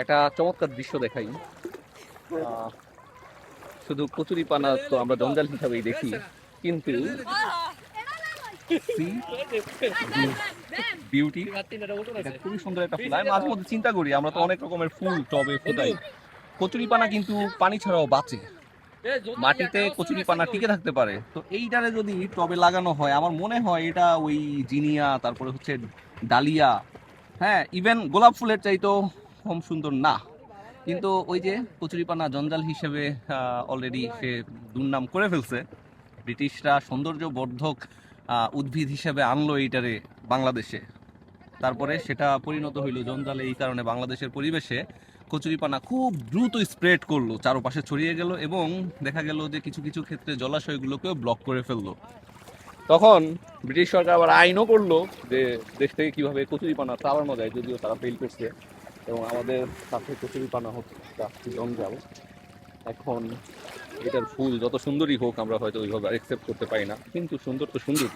একটা চমৎকার দৃশ্য দেখাই। শুধু কচুরিপানা তো আমরা জঞ্জাল হিসাবেই দেখি, কিন্তু বিউটি খুবই সুন্দর একটা ফুল। আমি মাঝে মধ্যে চিন্তা করি, আমরা তো অনেক রকমের ফুল টবে ফুটাই, কচুরিপানা কিন্তু পানি ছাড়াও বাঁচে, মাটিতে কচুরিপানা টিকে থাকতে পারে। তো এইটারে যদি টবে লাগানো হয়, আমার মনে হয় এটা ওই জিনিয়া, তারপরে হচ্ছে ডালিয়া, হ্যাঁ ইভেন গোলাপ ফুলের চাইতেও কম সুন্দর না। কিন্তু ওই যে কচুরিপানা জঞ্জাল হিসেবে অলরেডি সে দুর্নাম করে ফেলছে। ব্রিটিশরা সৌন্দর্য বর্ধক উদ্ভিদ হিসেবে আনলো এইটারে বাংলাদেশে, তারপরে সেটা পরিণত হইলো জঞ্জালে। এই কারণে বাংলাদেশের পরিবেশে কচুরিপানা খুব দ্রুত স্প্রেড করলো, চারপাশে ছড়িয়ে গেল, এবং দেখা গেল যে কিছু কিছু ক্ষেত্রে জলাশয়গুলোকেও ব্লক করে ফেললো। তখন ব্রিটিশ সরকার আবার আইনও করলো যে দেশ থেকে কিভাবে কচুরিপানা চালানো যায়, যদিও তারা ফেল করছে, এবং আমাদের সাথে কচুরিপানা হচ্ছে জঞ্জাল। এখন এটার ফুল যত সুন্দরই হোক আমরা হয়তো ওইভাবে অ্যাকসেপ্ট করতে পারি না, কিন্তু সুন্দর তো সুন্দর।